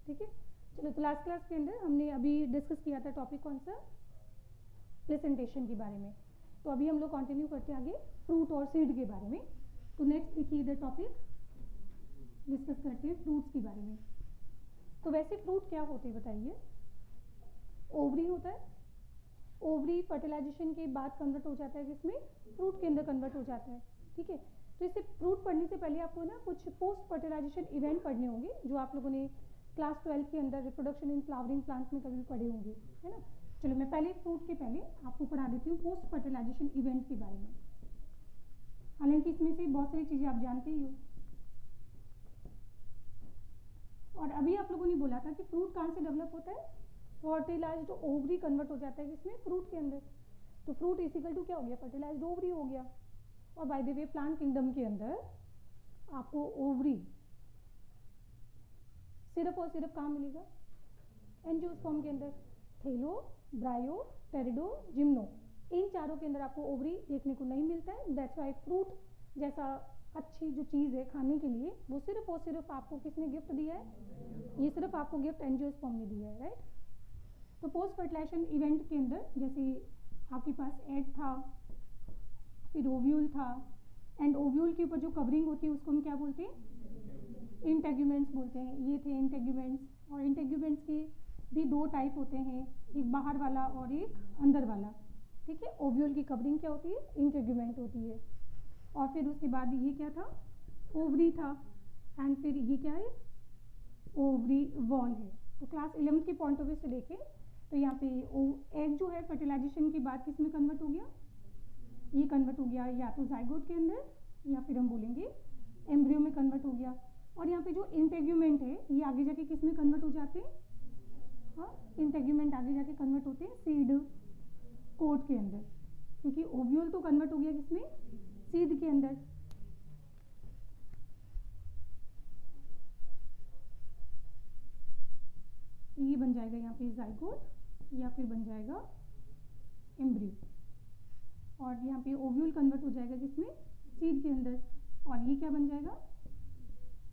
ठीक है। चलो, तो लास्ट क्लास के अंदर हमने अभी डिस्कस किया था टॉपिक कौन सा, प्रेजेंटेशन के बारे में। तो अभी हम लोग कंटिन्यू करते हैं आगे फ्रूट और सीड के बारे में। तो नेक्स्ट देखिए इधर टॉपिक डिस्कस करते हैं फ्रूट्स के बारे में। तो वैसे फ्रूट क्या होते हैं बताइए? ओवरी होता है, ओवरी फर्टिलाइजेशन के बाद कन्वर्ट हो जाता है किसमें, फ्रूट के अंदर कन्वर्ट हो जाता है। ठीक है, तो इससे फ्रूट पढ़ने से पहले आपको ना कुछ पोस्ट फर्टिलाइजेशन इवेंट पढ़ने होंगे, जो आप लोगों ने क्लास 12 के अंदर रिप्रोडक्शन इन फ्लावरिंग प्लांट्स में कभी पढ़े होंगे, है ना। चलो, मैं पहले फ्रूट के पहले आपको पढ़ा देती हूँ पोस्ट फर्टिलाइजेशन इवेंट के बारे में। हालांकि इसमें से बहुत सारी चीज़ें आप जानते ही हो। और अभी आप लोगों ने बोला था कि फ्रूट कहाँ से डेवलप होता है, फर्टिलाइज्ड ओवरी कन्वर्ट हो जाता है किसमें, फ्रूट के अंदर। तो फ्रूट इजिकल टू क्या हो गया, फर्टिलाइज्ड ओवरी हो गया। और by the way plant kingdom के अंदर आपको ओवरी सिर्फ और सिर्फ कहाँ मिलेगा, एंजियोस्पर्म के अंदर। थैलो, ब्रायो, टेरिडो, जिम्नो, इन चारों के अंदर आपको ओवरी देखने को नहीं मिलता है। दैट्स वाई फ्रूट जैसा अच्छी जो चीज़ है खाने के लिए, वो सिर्फ और सिर्फ आपको किसने गिफ्ट दिया है, ये सिर्फ आपको गिफ्ट एंजियोस्पर्म ने दिया है, राइट। तो पोस्ट फर्टिलाइजेशन इवेंट के अंदर जैसे आपके पास एग था, फिर ओव्यूल था, एंड ओव्यूल के ऊपर जो कवरिंग होती है उसको हम क्या बोलते हैं, इंटेग्यूमेंट्स बोलते हैं। ये थे इंटेग्यूमेंट्स। और इंटेग्यूमेंट्स के भी दो टाइप होते हैं, एक बाहर वाला और एक अंदर वाला। ठीक है, ओव्यूल की कवरिंग क्या होती है, इंटेग्यूमेंट होती है। और फिर उसके बाद ये क्या था, ओवरी था, एंड फिर ये क्या है, ओवरी वॉल है। तो क्लास 11 के पॉइंट ऑफ व्यू से देखें तो यहाँ पे एग जो है फर्टिलाइजेशन के बाद किस में कन्वर्ट हो गया, ये कन्वर्ट हो गया या तो जाइगोट के अंदर, या फिर हम बोलेंगे एम्ब्रियो में कन्वर्ट हो गया। और यहाँ पे जो इंटेग्यूमेंट है ये आगे जाके किस में कन्वर्ट हो जाते हैं, हाँ, इंटेग्यूमेंट आगे जाके कन्वर्ट होते हैं सीड कोट के अंदर, क्योंकि ओव्यूल तो कन्वर्ट हो गया किसमें, सीड के अंदर। ये बन जाएगा यहाँ पे जाइगोट या फिर बन जाएगा एम्ब्रियो। और यहाँ पे ओव्यूल कन्वर्ट हो जाएगा किसमें, सीड के अंदर, और ये क्या बन जाएगा,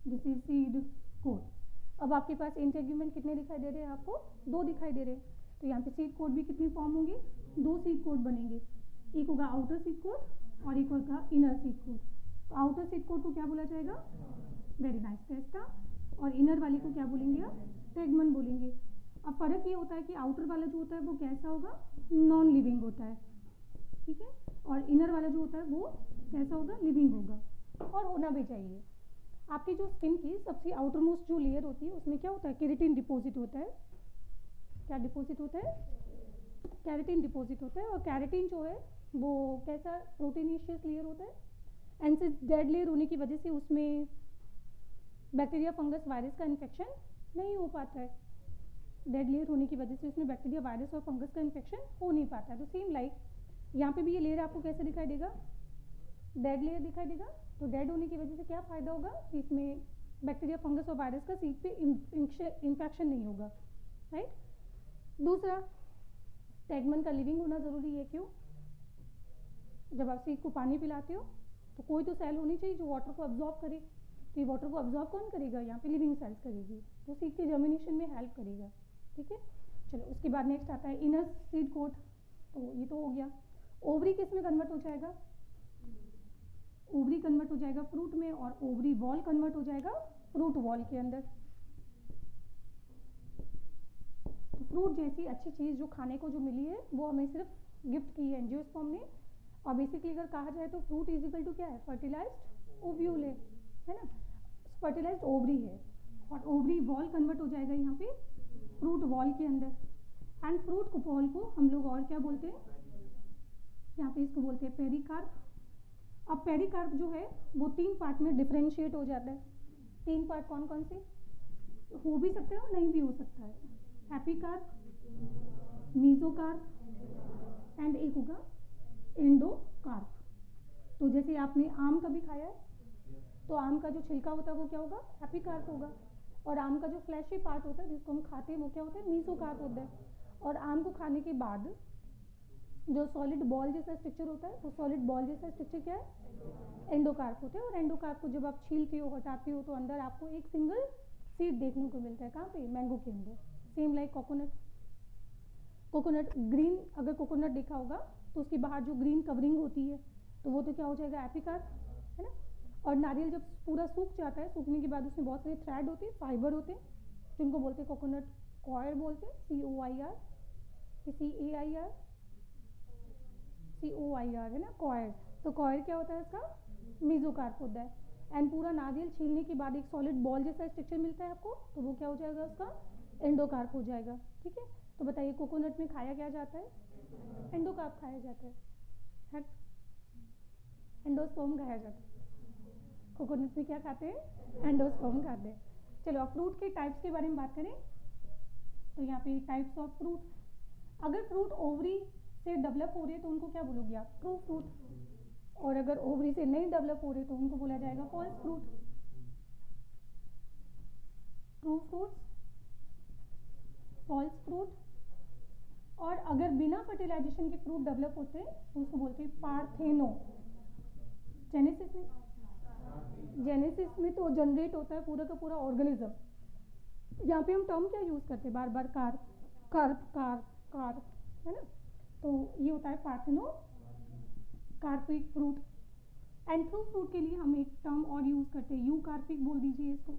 दिस इज सीड कोट। अब आपके पास इंटेग्यूमेंट कितने दिखाई दे रहे हैं, आपको दो दिखाई दे रहे हैं। तो यहाँ पे सीड कोट भी कितने फॉर्म होंगे, दो सीड कोट बनेंगे। एक होगा आउटर सीड कोट और एक होगा इनर सीड कोट। तो आउटर सीड कोट को क्या बोला जाएगा, वेरी नाइस टेस्टा, और इनर वाले को क्या बोलेंगे आप, टेगमन बोलेंगे। अब फर्क ये होता है कि आउटर वाला जो होता है वो कैसा होगा, नॉन लिविंग होता है, ठीक है, और इनर वाला जो होता है वो कैसा होगा, लिविंग होगा, और होना भी चाहिए। आपकी जो स्किन की सबसे आउटर मोस्ट जो लेयर होती है उसमें क्या होता है, केराटिन डिपॉजिट होता है। क्या डिपॉजिट होता है, केराटिन डिपॉजिट होता है। और केराटिन जो है वो कैसा प्रोटीनेशियस लेयर होता है, एंड से डेड लेयर होने की वजह से उसमें बैक्टीरिया, फंगस, वायरस का इन्फेक्शन नहीं हो पाता है। डेड लेयर होने की वजह से उसमें बैक्टीरिया, वायरस और फंगस का इन्फेक्शन हो नहीं पाता है। तो सेम लाइक यहाँ पे भी ये लेयर आपको कैसे दिखाई देगा, डेड लेयर दिखाई देगा। तो डेड होने की वजह से क्या फ़ायदा होगा कि इसमें बैक्टीरिया, फंगस और वायरस का सीड पे इन्फेक्शन नहीं होगा, राइट। दूसरा, टेगमन का लिविंग होना ज़रूरी है। क्यों, जब आप सीड को पानी पिलाते हो तो कोई तो सेल होनी चाहिए जो वाटर को अब्जॉर्ब करे। तो ये वाटर को अब्जॉर्ब कौन करेगा, यहाँ पे लिविंग सेल्स करेगी, तो सीड के जर्मिनेशन में हेल्प करेगा। ठीक है, चलो उसके बाद नेक्स्ट आता है इनर सीड कोट। तो ये तो हो गया। ओवरी किस में कन्वर्ट हो जाएगा, ओवरी कन्वर्ट हो जाएगा फ्रूट में, और ओवरी वॉल कन्वर्ट हो जाएगा फ्रूट वॉल के अंदर। तो फ्रूट जैसी अच्छी चीज़ जो खाने को जो मिली है वो हमें सिर्फ गिफ्ट की है एंजियोस्पर्म ने। और बेसिकली अगर कहा जाए तो फ्रूट इज इक्वल टू क्या है, फर्टिलाइज्ड ओव्यूल है ना, फर्टिलाइज्ड ओवरी है। और ओवरी वॉल कन्वर्ट हो जाएगा यहाँ पे फ्रूट वॉल के अंदर। एंड फ्रूट वॉल को हम लोग और क्या बोलते हैं, यहाँ पे इसको बोलते हैं पेरिकार्प। अब पेरिकार्प जो है वो 3 पार्ट में डिफ्रेंशिएट हो जाता है। 3 पार्ट कौन कौन से, हो भी सकते हैं और नहीं भी हो सकता है, एपिकार्प, मीजोकार्प, एंड एक होगा एंडोकार्प। तो जैसे आपने आम कभी खाया है तो आम का जो छिलका होता है वो क्या होगा, एपिकार्प होगा। और आम का जो फ्लैशी पार्ट होता है जिसको हम खाते हैं वो क्या होता है, मीजोकार्प होता है। और आम को खाने के बाद जो सॉलिड बॉल जैसा स्ट्रक्चर होता है, वो सॉलिड बॉल जैसा स्ट्रक्चर क्या है, एंडोकार्प होते हैं। और एंडोकार्प को जब आप छीलते हो, हटाते हो, तो अंदर आपको एक सिंगल सीड देखने को मिलता है। कहाँ पे? मैंगो के अंदर। Same like coconut, coconut green, अगर कोकोनट देखा होगा तो उसके बाहर जो ग्रीन कवरिंग होती है तो वो तो क्या हो जाएगा? एपिकार्प, है ना। और नारियल जब पूरा सूख जाता है, सूखने के बाद उसमें बहुत सारे थ्रेड होते हैं, फाइबर होते हैं, जिनको बोलते हैं कोकोनट कॉयर बोलते हैं, COIR, CAIR, COIR, है ना, कॉयर। तो कॉयर क्या होता है इसका? मेसोकार्प होता है। एंड पूरा नारियल छीलने के बाद एक सॉलिड बॉल जैसा स्ट्रक्चर मिलता है आपको, तो वो क्या हो जाएगा? उसका एंडोकार्प हो जाएगा। ठीक है, तो बताइए कोकोनट में खाया क्या जाता है? एंडोकार्प खाया जाता है, एंडोस्पर्म खाया जाता है। कोकोनट में क्या खाते हैं? एंडोस्पर्म खाते हैं। चलो अब फ्रूट के टाइप्स के बारे में बात करें तो यहाँ पे टाइप्स ऑफ फ्रूट, अगर फ्रूट ओवरी से डेवलप हो रहे हैं तो उनको क्या बोलोगे आप? True fruit. और अगर ओवरी से नहीं डेवलप हो रहे तो उनको बोला जाएगा false fruit. True fruits, false fruit. और अगर बिना फर्टिलाइजेशन के फ्रूट डेवलप होते हैं तो उसको बोलते हैं पार्थेनो। जेनेसिस में तो जनरेट होता है पूरा का पूरा ऑर्गेनिज्म। यहाँ पे हम टर्म क्या यूज करते हैं बार बार? कार्प, कार्प, कार्प, कार्प, है ना। तो ये होता है parthenocarpic fruit. And true fruit के लिए हम एक टर्म और यूज करते हैं, यू कार्पिक बोल दीजिए इसको।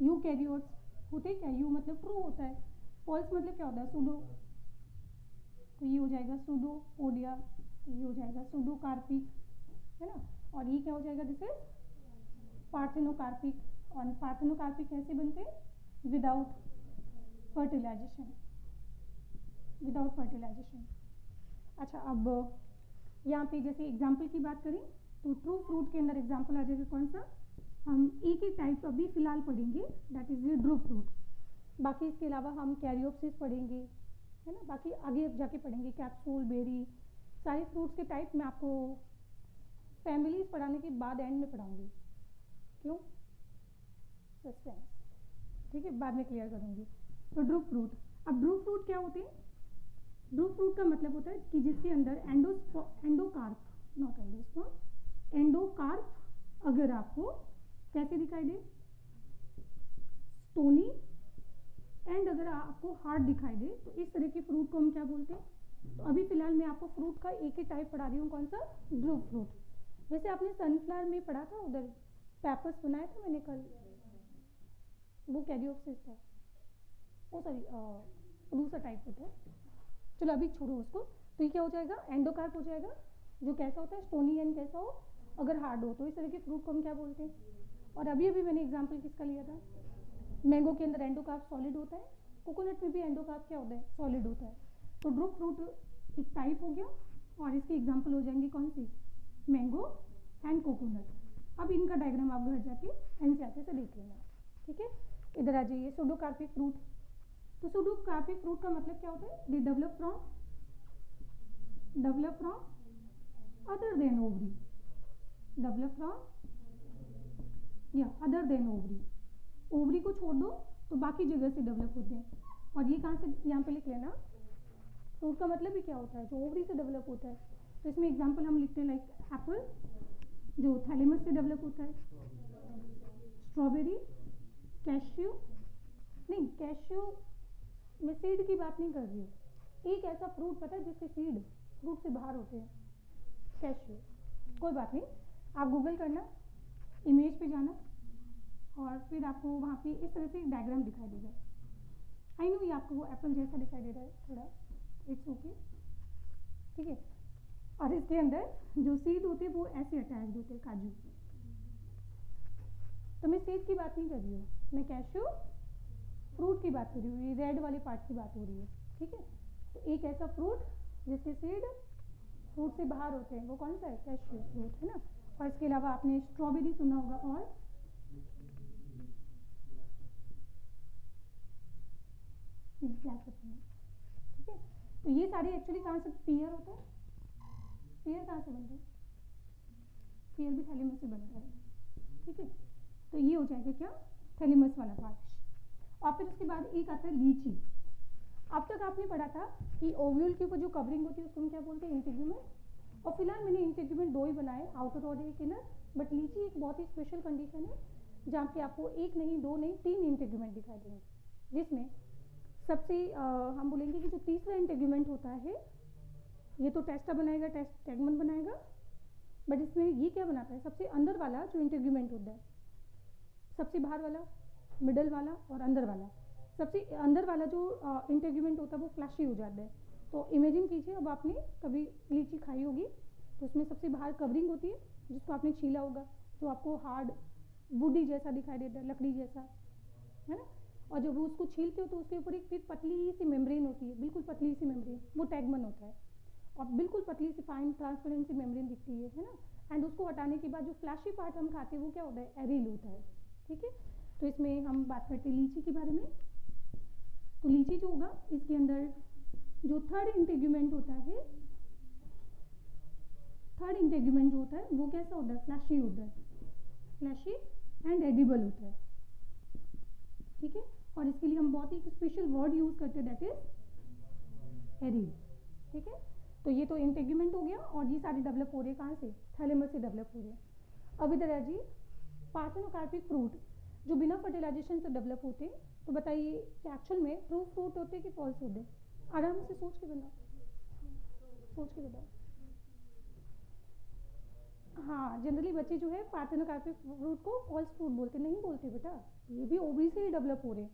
यू कैरियोट्स होते क्या? यू मतलब ट्रू होता है, फॉल्स मतलब क्या होता है? सूडो। तो ये हो जाएगा सूडो पोडिया, ये हो जाएगा सूडो कार्पिक, है ना। और ये क्या हो जाएगा? This is parthenocarpic. और पार्थेनोकार्पिक कैसे बनते हैं? Without fertilization, without fertilization. अच्छा, अब यहाँ पे जैसे एग्जाम्पल की बात करें तो ट्रू फ्रूट के अंदर एग्जाम्पल आ जाएगा कौन सा? हम एक ही टाइप अभी फिलहाल पढ़ेंगे, दैट इज ये ड्रू फ्रूट। बाकी इसके अलावा हम कैरियोप्सिस पढ़ेंगे, है ना। बाकी आगे जाके पढ़ेंगे कैप्सूल, बेरी, सारे फ्रूट्स के टाइप मैं आपको फैमिलीज पढ़ाने के बाद एंड में पढ़ाऊंगी। क्यों? सस्पेंस, ठीक है, बाद में क्लियर करूंगी। तो ड्रू फ्रूट, अब ड्रू फ्रूट क्या होते हैं? ड्रू फ्रूट का मतलब होता है कि जिसके अंदर एंडोकार्प, नॉट एंडोस्पर्म, एंडोकार्प अगर आपको कैसे दिखाई दे? स्टोनी, एंड अगर आपको हार्ड दिखाई दे तो इस तरह के फ्रूट को हम क्या बोलते हैं? तो अभी फिलहाल मैं आपको फ्रूट का एक ही टाइप पढ़ा रही हूँ, कौन सा? Drew fruit. वैसे आपने सनफ्लावर में पढ़ा था, उधर पेपर्स बनाया था मैंने कल, वो कैरियोप्सिस था, ओ सॉरी दूसरा टाइप होता है। चलो अभी छोड़ो उसको। तो ये क्या हो जाएगा? एंडोकार्प हो जाएगा, जो कैसा होता है? स्टोनी, एंड कैसा हो? अगर हार्ड हो तो इस तरह के फ्रूट को हम क्या बोलते हैं? और अभी अभी मैंने एग्जाम्पल किसका लिया था? मैंगो के अंदर एंडोकार्प सॉलिड होता है, कोकोनट में भी एंडोकार्प क्या होता है? सॉलिड होता है। तो ड्रू फ्रूट एक टाइप हो गया और इसके एग्जाम्पल हो जाएंगे कौन सी? Mango and coconut. अब इनका डायग्राम आप घर जाके एनसीईआरटी से देख लेना, ठीक है। इधर आ जाइए, सूडोकार्पिक फ्रूट। तो सूडोकार्पिक फ्रूट का मतलब क्या होता है? They develop from other than ovary, develop from या अदर देन ओवरी। ओवरी को छोड़ दो तो बाकी जगह से डेवलप होते हैं। और ये कहाँ से? यहाँ पे लिख लेना। फ्रूट का मतलब ही क्या होता है? जो ओवरी से डेवलप होता है। तो इसमें एग्जांपल हम लिखते हैं लाइक एप्पल, जो थैलेमस से डेवलप होता है, स्ट्रॉबेरी, कैश्यू, नहीं कैश्यू मैं सीड की बात नहीं कर रही हूँ, एक ऐसा फ्रूट पता है जिसके सीड फ्रूट से बाहर होते हैं, कैश्यू। कोई बात नहीं, आप गूगल करना, इमेज पे जाना और फिर आपको वहाँ पे इस तरह से एक डायग्राम दिखाई देगा। आई नो ये आपको वो एप्पल जैसा दिखाई दे रहा है थोड़ा, इट्स ओके, ठीक है। और इसके अंदर जो सीड होते हैं वो ऐसे अटैच्ड होते हैं, काजू। तो मैं सीड की बात नहीं कर रही हूँ, मैं कैश्यू फ्रूट की बात कर रही हूँ, ये रेड वाले पार्ट की बात हो रही है, ठीक है। तो एक ऐसा फ्रूट जिसके सीड फ्रूट से बाहर होते हैं, वो कौन सा है? कैश्यू फ्रूट, है ना। और इसके अलावा आपने स्ट्रॉबेरी सुना होगा, और ठीक है। तो ये सारे एक्चुअली कहाँ से? पियर होता है। पियर कहाँ से बनता है? पियर भी थैलेमस से बनता है, ठीक है। तो ये हो जाएगा क्या? थैलेमस वाला पार्ट। और फिर उसके बाद एक आता है लीची। अब तक आपने पढ़ा था कि ओव्यूल के ऊपर जो कवरिंग होती है उसको हम क्या बोलते हैं? इंटीग्यूमेंट। और फिलहाल मैंने इंटीग्यूमेंट दो ही बनाए, आउटर और एक इनर। बट लीची एक बहुत ही स्पेशल कंडीशन है जहाँ पे आपको एक नहीं, दो नहीं, 3 इंटेग्यूमेंट दिखाई देंगे, जिसमें सबसे हम बोलेंगे कि जो तीसरा इंटेग्यूमेंट होता है, ये तो टेस्टा बनाएगा, टैगमन बनाएगा, बट इसमें ये क्या बनाता है, सबसे अंदर वाला जो इंटेग्यूमेंट होता है, सबसे बाहर वाला, मिडल वाला और अंदर वाला, सबसे अंदर वाला जो इंटेग्यूमेंट होता है वो फ्लैशी हो जाता है। तो इमेजिन कीजिए, अब आपने कभी लीची खाई होगी तो उसमें सबसे बाहर कवरिंग होती है जिसको आपने छीला होगा, जो आपको हार्ड वुडी जैसा दिखाई देता है, लकड़ी जैसा, है ना। और जब उसको छीलते हो तो उसके ऊपर एक फिर पतली सी मेम्ब्रेन होती है, बिल्कुल पतली सी मेम्ब्रेन, वो टैगमन होता है। और बिल्कुल पतली सी फाइन ट्रांसपेरेंट सी मेम्ब्रेन दिखती है ना। एंड उसको हटाने के बाद जो फ्लैशी पार्ट हम खाते हैं वो क्या होता है, एरिल होता है, ठीक है। तो इसमें हम बात करते हैं लीची के बारे में। तो लीची जो होगा, इसके अंदर जो थर्ड इंटेग्यूमेंट होता है, थर्ड इंटेग्यूमेंट जो होता है वो कैसा होता है, फ्लैशी होता है, फ्लैशी एंड एडिबल होता है, ठीक है। और इसके लिए हम बहुत ही स्पेशल वर्ड यूज करते हैं, दैट इज एरिल, ठीक है। तो ये तो इंटेग्यूमेंट हो गया, और ये सारे डेवलप हो रहे हैं कहाँ से, थैलेमस से डेवलप हो रहे हैं। अब इधर है जी पार्थेनोकार्पिक फ्रूट, जो बिना फर्टिलाइजेशन से डेवलप होते हैं। तो बताइए कि एक्चुअल में ट्रू फ्रूट होते हैं कि फॉल्स होते हैं? आराम से सोच के बताओ, सोच के बताओ। हाँ, जनरली बच्चे जो है पार्थेनोकार्पिक फ्रूट को फॉल्स फ्रूट बोलते, नहीं बोलते बेटा, ये भी ओवरी से ही डेवलप हो रहे हैं।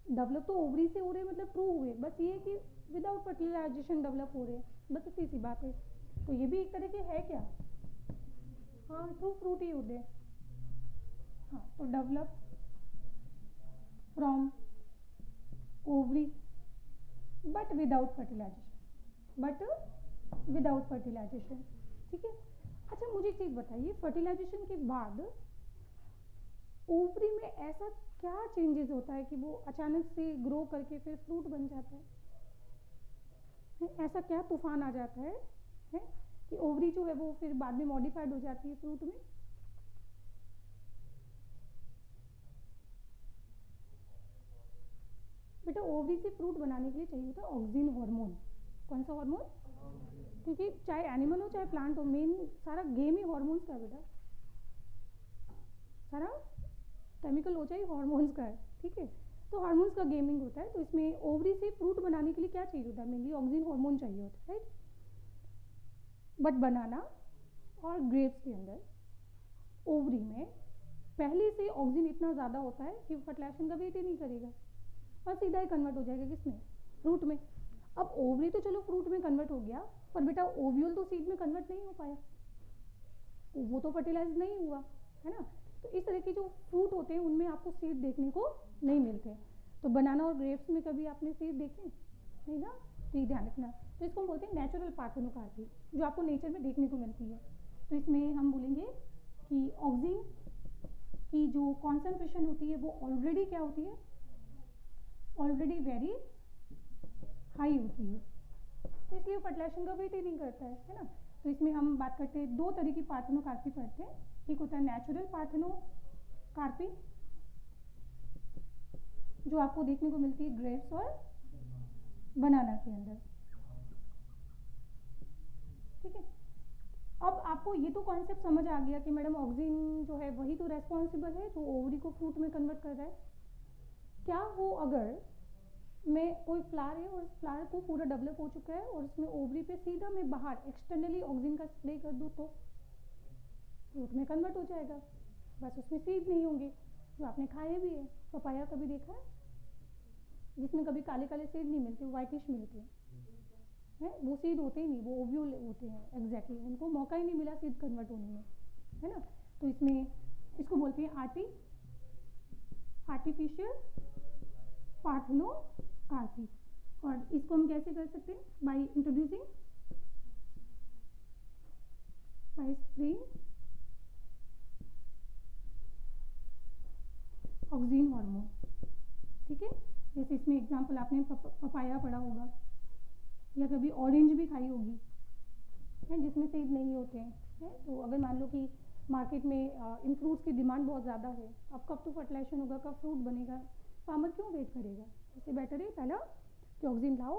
डेवलप तो ओवरी से हो रहे हैं, मतलब ट्रू हुए, बस ये कि विदाउट फर्टिलाइजेशन डेवलप हो रहे हैं, बस इतनी सी बात है। तो ये भी एक तरह के है क्या, हाँ ट्रू फ्रूट ही होते हैं। हाँ, तो develop from ovary but without fertilization, but without fertilization, ठीक है। अच्छा मुझे एक चीज़ बताइए, फर्टिलाइजेशन के बाद ओवरी में ऐसा क्या चेंजेस होता है कि वो अचानक से ग्रो करके फिर फ्रूट बन जाता है? ऐसा क्या तूफान आ जाता है कि ओवरी जो है वो फिर बाद में मॉडिफाइड हो जाती है फ्रूट में? बेटा ओवरी से फ्रूट बनाने के लिए चाहिए होता है ऑक्सिन हार्मोन। कौन सा हार्मोन? क्योंकि चाहे एनिमल हो चाहे प्लांट हो, मेन सारा गेम ही हार्मोन्स का है बेटा, सारा केमिकल हो चाहे हार्मोन्स का है, ठीक है। तो हार्मोन्स का गेमिंग होता है। तो इसमें ओवरी से फ्रूट बनाने के लिए क्या चाहिए होता है, मेनली ऑक्सिन हार्मोन चाहिए होता है, राइट। बट बनाना और ग्रेप्स के अंदर ओवरी में पहले से ऑक्सिन इतना ज़्यादा होता है कि फर्टिलाइजेशन का वेट ही नहीं करेगा और सीधा ही कन्वर्ट हो जाएगा किसमें, फ्रूट में। अब ओवरी तो चलो फ्रूट में कन्वर्ट हो गया, पर बेटा ओव्यूल तो सीड में कन्वर्ट नहीं हो पाया, वो तो फर्टिलाइज नहीं हुआ, है ना। तो इस तरह के जो फ्रूट होते हैं उनमें आपको सीड देखने को नहीं मिलते। तो बनाना और ग्रेप्स में कभी आपने सीड देखे नहीं ना, तो ये ध्यान रखना। तो इसको हम बोलते हैं नेचुरल पार्थेनोकार्पी, जो आपको नेचर में देखने को मिलती है। तो इसमें हम बोलेंगे कि ऑक्सिन की जो कॉन्सेंट्रेशन होती है वो ऑलरेडी क्या होती है, ऑलरेडी वेरी हाई होती है, तो इसलिए फर्टिलाइजेशन का वेट ही नहीं करता है ना। तो इसमें हम बात करते हैं दो तरह की पार्थेनोकार्पी पढ़ते हैं, एक होता है नेचुरल पार्थेनोकार्पी जो आपको देखने को मिलती है ग्रेप्स और बनाना के अंदर, ठीक है। अब आपको ये तो कॉन्सेप्ट समझ आ गया कि मैडम ऑक्सिन जो है वही तो रेस्पॉन्सिबल है जो ओवरी को फ्रूट में कन्वर्ट कर रहा है। क्या हो अगर मैं कोई फ्लावर है और फ्लावर को पूरा डेवलप हो चुका है और उसमें ओवरी पे सीधा मैं बाहर एक्सटर्नली ऑक्सिन का स्प्रे कर दूँ तो फ्रूट में कन्वर्ट हो जाएगा, बस उसमें सीड नहीं होंगे, जो आपने खाए भी है। पपाया कभी देखा है जिसमें कभी काले काले सीड नहीं मिलते, वाइटिश मिलते हैं, वो सीड होते ही नहीं, वो ओव्यूल होते हैं एग्जैक्टली, उनको मौका ही नहीं मिला सीड कन्वर्ट होने में, है ना। तो इसमें इसको बोलते हैं आर्टिफिशियल पार्थेनोकार्पी। और इसको हम कैसे कर सकते हैं, by introducing bye spraying auxin hormone, ठीक है। जैसे इसमें एग्जांपल आपने पपाया पढ़ा होगा या कभी ऑरेंज भी खाई होगी, है जिसमें सीड नहीं होते हैं, है। तो अगर मान लो कि मार्केट में इन फ्रूट्स की डिमांड बहुत ज़्यादा है, अब कब तो फर्टिलाइजेशन होगा, कब फ्रूट बनेगा, फार्मर क्यों वेट करेगा? इससे बेटर है पहला कि ऑक्सिन लाओ,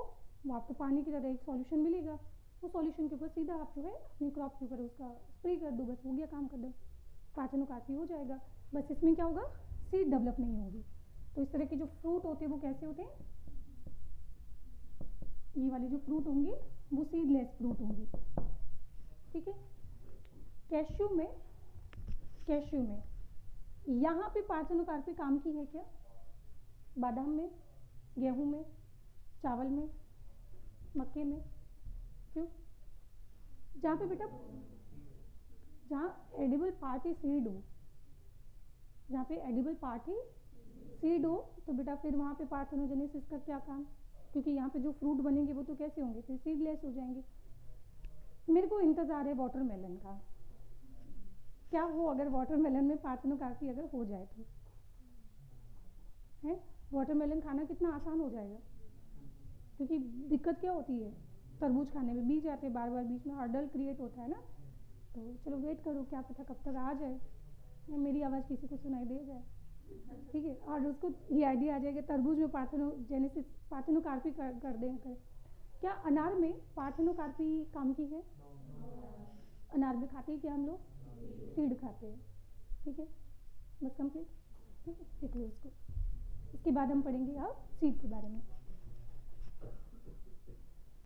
वो आपको पानी की तरह एक सॉल्यूशन मिलेगा, वो सॉल्यूशन के ऊपर सीधा आप जो है अपनी क्रॉप के ऊपर उसका स्प्रे कर दो, बस हो गया काम खत्म, पार्थेनोकार्पी हो जाएगा। बस इसमें क्या होगा, सीड डेवलप नहीं होगी। तो इस तरह के जो फ्रूट होते हैं वो कैसे होते हैं, ये वाले जो फ्रूट होंगे वो सीडलेस फ्रूट होंगे, ठीक है। कैश्यू में यहाँ पे पार्थेनोकार्पी काम की है क्या, बादाम में, गेहूं में, चावल में, मक्के में, क्यों? जहाँ पे बेटा, जहाँ एडिबल पार्ट ही सीड हो, जहाँ पे एडिबल पार्ट ही सीड हो, तो बेटा फिर वहाँ पे पार्थेनोजेनेसिस का क्या काम, क्योंकि यहाँ पे जो फ्रूट बनेंगे वो तो कैसे होंगे, फिर सीडलेस हो जाएंगे। मेरे को इंतजार है वाटरमेलन का, क्या हो अगर वाटरमेलन में पार्थेनोकार्पी अगर हो जाए तो, है वाटरमेलन खाना कितना आसान हो जाएगा, क्योंकि दिक्कत क्या होती है तरबूज खाने में, बीज आते हैं बार बार, बीच में हर्डल क्रिएट होता है ना। तो चलो वेट करो, क्या पता कब तक आ जाए, मेरी आवाज़ किसी को सुनाई दे जाए, ठीक है, और उसको ये आइडिया आ जाएगा तरबूज में पार्थेनोकार्पी कर दें। क्या अनार में पार्थेनोकार्पी काम की है? अनार में खाते हैं क्या हम लोग, सीड खाते हैं, ठीक है, बस कंप्लीट, ठीक है, देख लो इसको। इसके बाद हम पढ़ेंगे अब सीड के बारे में।